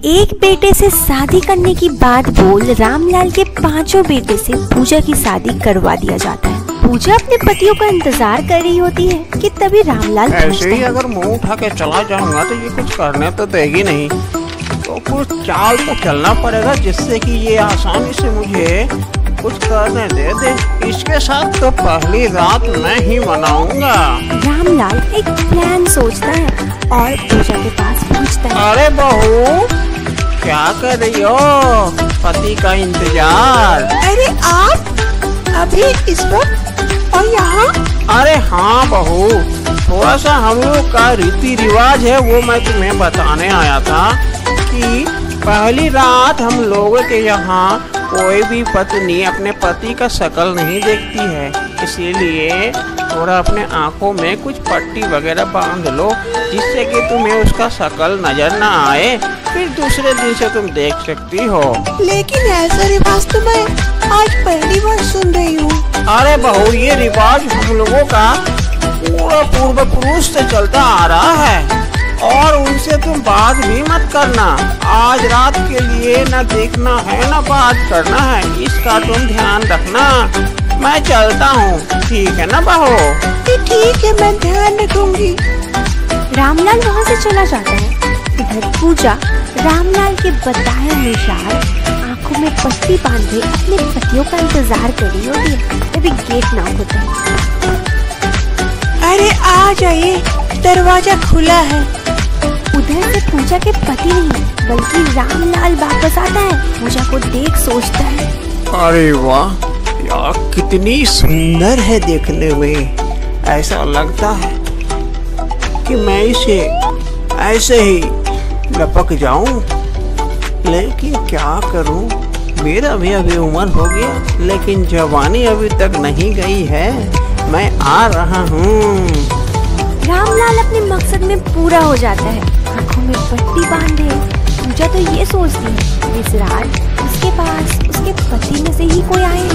एक बेटे से शादी करने की बात बोल रामलाल के 5 बेटे से पूजा की शादी करवा दिया जाता है। पूजा अपने पतियों का इंतजार कर रही होती है कि तभी रामलाल ऐसे ही अगर मुंह उठा के चला जाऊंगा तो ये कुछ करने तो देगी नहीं, तो कुछ चाल तो चलना पड़ेगा जिससे कि ये आसानी से मुझे कुछ करने दे। इसके साथ तो पहली रात मैं ही मनाऊंगा। रामलाल एक प्लान सोचता है और पूजा के पास पहुंचता है। अरे बहू, क्या कर रही हो? पति का इंतजार। अरे आप अभी इस वक्त और यहाँ? अरे हाँ बहू, थोड़ा सा हम लोग का रीति रिवाज है वो मैं तुम्हें बताने आया था कि पहली रात हम लोगों के यहाँ कोई भी पत्नी अपने पति का शक्ल नहीं देखती है, इसीलिए थोड़ा अपने आँखों में कुछ पट्टी वगैरह बांध लो जिससे कि तुम्हें उसका शक्ल नजर ना आए, फिर दूसरे दिन से तुम देख सकती हो। लेकिन ऐसा रिवाज तो मैं आज पहली बार सुन रही हूँ। अरे बहू, ये रिवाज हम लोगों का पूरा पूर्व पुरुष से चलता आ रहा है और उनसे तुम बात भी मत करना। आज रात के लिए न देखना है न बात करना है, इसका तुम ध्यान रखना। मैं चलता हूँ, ठीक है ना बहू? ठीक है, मैं ध्यान रखूंगी। रामलाल वहाँ से चला जाता है। इधर पूजा रामलाल के बताए अनुसार आँखों में पट्टी बांधे अपने पतियों का इंतजार कर रही होती है, तभी गेट नॉक होता है। अरे आ जाइए, दरवाजा खुला है। उधर से पूजा के पति नहीं बल्कि रामलाल वापस आता है। पूजा को देख सोचता है, अरे वाह यार, कितनी सुंदर है देखने में। ऐसा लगता है कि मैं इसे ऐसे ही लपक जाऊं, लेकिन क्या करूं, मेरा भी अभी उम्र हो गया लेकिन जवानी अभी तक नहीं गई है। मैं आ रहा हूँ। रामलाल अपने मकसद में पूरा हो जाता है। आँखों में पट्टी बांधे पूजा तो ये सोचती है इस रात उसके पास उसके पति में से ही कोई आए।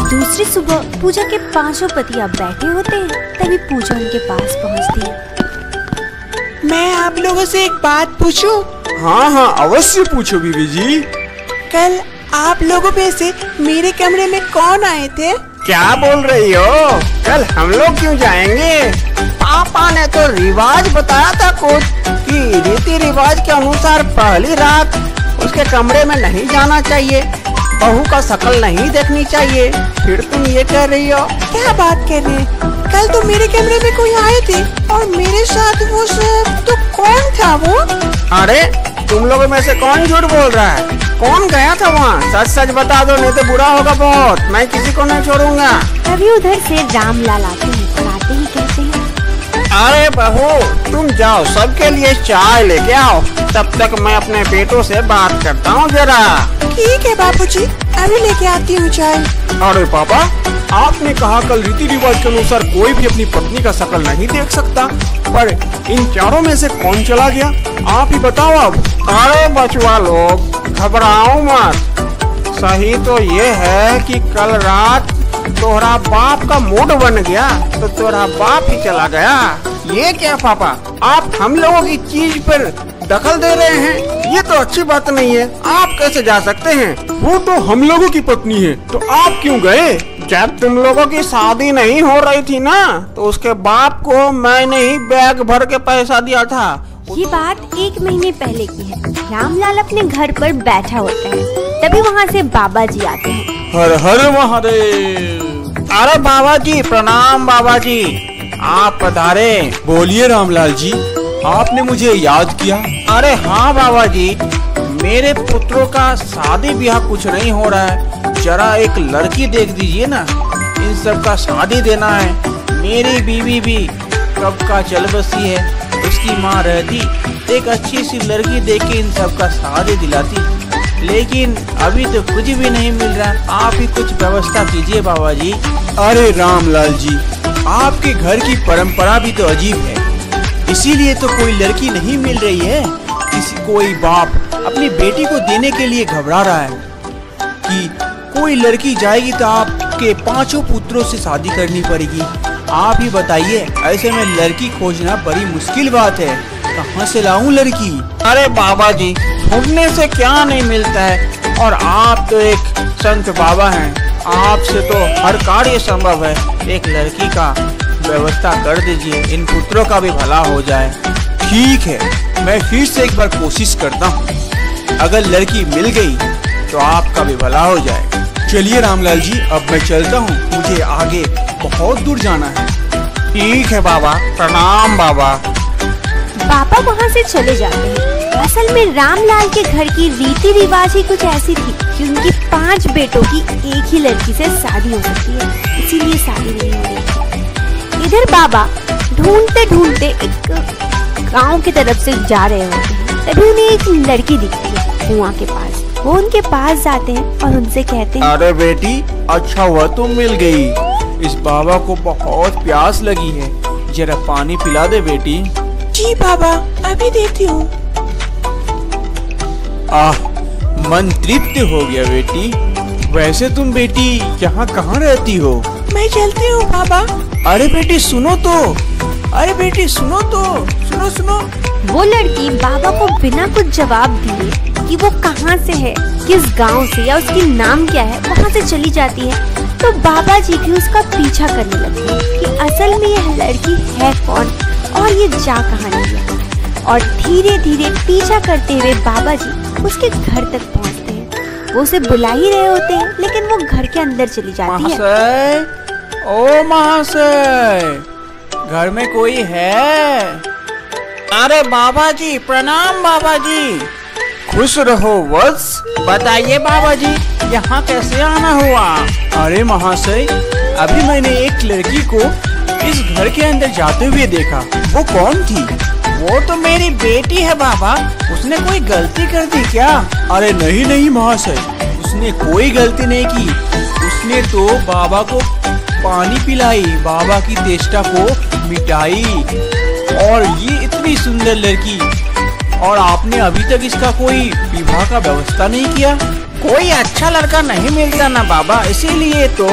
दूसरी सुबह पूजा के 5 पति अब बैठे होते हैं, तभी पूजा उनके पास पहुंचती है। मैं आप लोगों से एक बात पूछूं? हाँ हाँ, अवश्य पूछो बीवी जी। कल आप लोगों में से मेरे कमरे में कौन आए थे? क्या बोल रही हो? कल हम लोग क्यों जाएंगे? पापा ने तो रिवाज बताया था कुछ कि रीति रिवाज के अनुसार पहली रात उसके कमरे में नहीं जाना चाहिए, बहू का शक्ल नहीं देखनी चाहिए, फिर तुम ये कह रही हो? क्या बात कर रहे हैं? कल तो मेरे कमरे में कोई आए थे और मेरे साथ वो सब, तो कौन था वो? अरे तुम लोगों में से कौन झूठ बोल रहा है? कौन गया था वहाँ? सच सच बता दो, नहीं तो बुरा होगा बहुत। मैं किसी को नहीं छोड़ूंगा। तभी उधर से रामलाल आते हैं और आते ही कहते हैं, अरे बहू तुम जाओ, सबके लिए चाय लेके आओ, तब तक मैं अपने बेटों से बात करता हूँ जरा। ठीक है बाबूजी, अभी लेके आती हूँ चाय। अरे पापा, आपने कहा कल रीति रिवाज के अनुसार कोई भी अपनी पत्नी का शक्ल नहीं देख सकता, पर इन चारों में से कौन चला गया? आप ही बताओ अब। अरे बचवा लोग, घबराओ मत। सही तो ये है कि कल रात तोहरा बाप का मूड बन गया तो तोहरा बाप ही चला गया। ये क्या पापा, आप हम लोगों की चीज पर दखल दे रहे हैं? ये तो अच्छी बात नहीं है। आप कैसे जा सकते हैं? वो तो हम लोगों की पत्नी है, तो आप क्यों गए? जब तुम लोगों की शादी नहीं हो रही थी ना, तो उसके बाप को मैंने ही बैग भर के पैसा दिया था। ये बात 1 महीने पहले की है। रामलाल अपने घर पर बैठा होता है, तभी वहाँ से बाबा जी आते हैं। हर हर महादेव। अरे बाबा जी प्रणाम। बाबा जी आप पधारे। बोलिए रामलाल जी, आपने मुझे याद किया? अरे हाँ बाबा जी, मेरे पुत्रों का शादी ब्याह कुछ नहीं हो रहा है, जरा एक लड़की देख दीजिए ना। इन सब का शादी देना है। मेरी बीवी भी कब का चल बसी है, उसकी माँ रहती एक अच्छी सी लड़की देख के इन सब का शादी दिलाती, लेकिन अभी तो कुछ भी नहीं मिल रहा। आप ही कुछ व्यवस्था कीजिए बाबा जी। अरे रामलाल जी, आपके घर की परंपरा भी तो अजीब है, इसीलिए तो कोई लड़की नहीं मिल रही है। कोई बाप अपनी बेटी को देने के लिए घबरा रहा है कि कोई लड़की जाएगी तो आपके 5 पुत्रों से शादी करनी पड़ेगी। आप ही बताइए, ऐसे में लड़की खोजना बड़ी मुश्किल बात है, कहाँ से लाऊं लड़की? अरे बाबा जी, ढूंढने से क्या नहीं मिलता है, और आप तो एक संत बाबा हैं, आपसे तो हर कार्य संभव है। एक लड़की का व्यवस्था कर दीजिए, इन पुत्रों का भी भला हो जाए। ठीक है, मैं फिर से एक बार कोशिश करता हूँ, अगर लड़की मिल गई तो आपका भी भला हो जाए। चलिए रामलाल जी, अब मैं चलता हूँ, मुझे आगे बहुत दूर जाना है। ठीक है बाबा, प्रणाम बाबा। बाबा वहाँ से चले जाते हैं। असल में रामलाल के घर की रीति रिवाज ही कुछ ऐसी थी कि उनकी 5 बेटों की एक ही लड़की से शादी हो सकती है, इसीलिए शादी नहीं हो रही थी। इधर बाबा ढूंढते ढूंढते एक गांव की तरफ से जा रहे होते हैं, तभी उन्हें एक लड़की दिखती है कुआं के पास। वो उनके पास जाते हैं और उनसे कहते हैं, अरे बेटी, अच्छा हुआ तुम मिल गई। इस बाबा को बहुत प्यास लगी है, जरा पानी पिला दे बेटी। जी बाबा, अभी देती हूँ। मन तृप्त हो गया बेटी। वैसे तुम बेटी यहाँ कहाँ रहती हो? मैं चलती हूँ बाबा। अरे बेटी सुनो तो, अरे बेटी सुनो तो, सुनो सुनो। वो लड़की बाबा को बिना कुछ जवाब दिए कि वो कहाँ से है, किस गांव से या उसकी नाम क्या है, वहाँ से चली जाती है। तो बाबा जी भी उसका पीछा करने लगते हैं कि असल में यह लड़की है कौन और ये जा कहाँ रही है। और धीरे धीरे पीछा करते हुए बाबा जी उसके घर तक पहुँचते हैं। वो उसे बुला ही रहे होते हैं, लेकिन वो घर के अंदर चली जाती है। महाशय, ओ महाशय, घर में कोई है? अरे बाबा जी, प्रणाम बाबा जी। खुश रहो वत्स। बताइए बाबा जी, यहाँ कैसे आना हुआ? अरे महाशय, अभी मैंने एक लड़की को इस घर के अंदर जाते हुए देखा। वो कौन थी? वो तो मेरी बेटी है बाबा, उसने कोई गलती कर दी क्या? अरे नहीं नहीं महाशय, उसने कोई गलती नहीं की। उसने तो बाबा को पानी पिलाई, बाबा की तेष्टा को मिटाई। और ये इतनी सुंदर लड़की, और आपने अभी तक इसका कोई विवाह का व्यवस्था नहीं किया? कोई अच्छा लड़का नहीं मिलता ना बाबा, इसीलिए तो।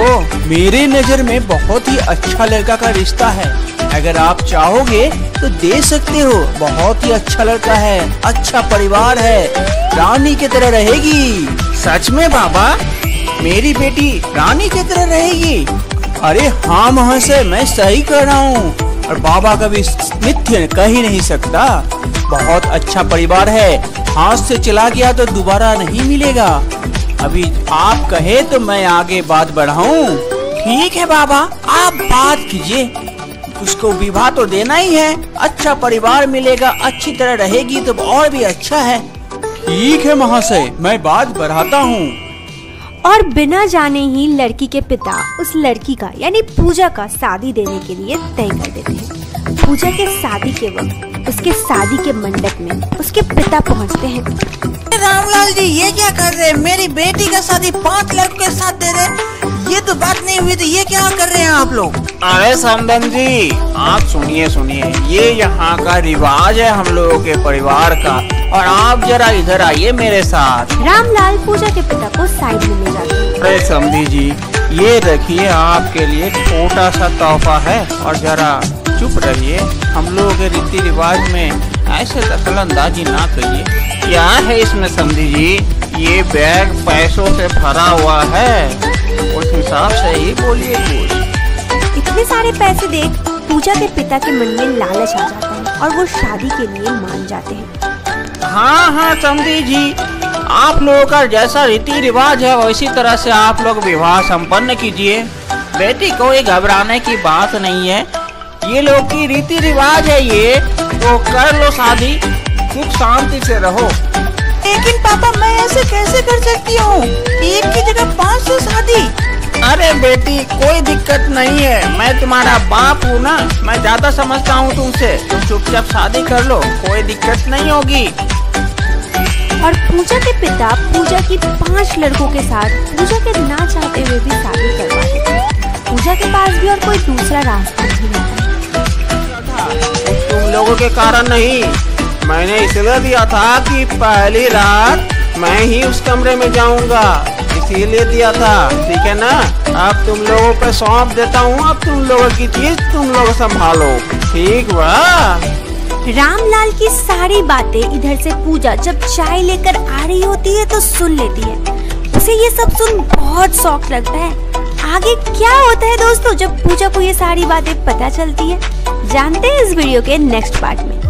मेरे नजर में बहुत ही अच्छा लड़का का रिश्ता है, अगर आप चाहोगे तो दे सकते हो। बहुत ही अच्छा लड़का है, अच्छा परिवार है, रानी की तरह रहेगी। सच में बाबा, मेरी बेटी रानी की तरह रहेगी? अरे हाँ महाशय, मैं सही कह रहा हूँ, और बाबा कभी मिथ्या कह ही नहीं सकता। बहुत अच्छा परिवार है, हाथ से चला गया तो दोबारा नहीं मिलेगा। अभी आप कहे तो मैं आगे बात बढ़ाऊं? ठीक है बाबा, आप बात कीजिए। उसको विवाह तो देना ही है, अच्छा परिवार मिलेगा, अच्छी तरह रहेगी तो और भी अच्छा है। ठीक है महाशय, मैं बात बढ़ाता हूँ। और बिना जाने ही लड़की के पिता उस लड़की का यानी पूजा का शादी देने के लिए तय कर देते हैं। पूजा के शादी के वक्त उसके शादी के मंडप में उसके पिता पहुंचते हैं। रामलाल जी, ये क्या कर रहे हैं? मेरी बेटी का शादी 5 लड़कों के साथ दे रहे? ये तो बात नहीं हुई, तो ये क्या कर रहे हैं आप लोग? अरे समदन जी, आप सुनिए सुनिए, ये यहाँ का रिवाज है हम लोगों के परिवार का, और आप जरा इधर आइए मेरे साथ। रामलाल पूजा के पिता को साइड में ले जाते हैं। अरे समधी जी, ये रखिए आपके लिए छोटा सा तोहफा है, और जरा चुप रहिए। हम लोगों के रीति रिवाज में ऐसे दखलंदाजी ना करिए। क्या है इसमें समधी जी? ये बैग पैसों से भरा हुआ है, उस हिसाब से ही बोलिए कुछ। इतने सारे पैसे देख पूजा के पिता के मन में लालच आ जाता है और वो शादी के लिए मान जाते हैं। हाँ हाँ समधी जी, आप लोगों का जैसा रीति रिवाज है वैसी तरह से आप लोग विवाह संपन्न कीजिए। बेटी कोई घबराने की बात नहीं है, ये लोग की रीति रिवाज है, ये तो कर लो शादी, सुख शांति से रहो। लेकिन पापा, मैं ऐसे कैसे कर सकती हूँ? एक की जगह 5 से शादी। अरे बेटी, कोई दिक्कत नहीं है, मैं तुम्हारा बाप हूँ ना, मैं ज्यादा समझता हूँ तुमसे। तुम चुपचाप शादी कर लो, कोई दिक्कत नहीं होगी। और पूजा के पिता पूजा की 5 लड़कों के साथ पूजा के ना चाहते हुए भी शादी करवा देते हैं। पूजा के पास भी और कोई दूसरा रास्ता नहीं रहता। तुम लोगों के कारण नहीं, मैंने इसलिए दिया था कि पहली रात मैं ही उस कमरे में जाऊंगा, इसीलिए दिया था। ठीक है ना? अब तुम लोगों पे सौंप देता हूँ, अब तुम लोगों की चीज तुम लोग संभालो। ठीक बा? रामलाल की सारी बातें इधर से पूजा जब चाय लेकर आ रही होती है तो सुन लेती है। उसे ये सब सुन बहुत शौक लगता है। आगे क्या होता है दोस्तों जब पूजा को ये सारी बातें पता चलती है, जानते हैं इस वीडियो के नेक्स्ट पार्ट में।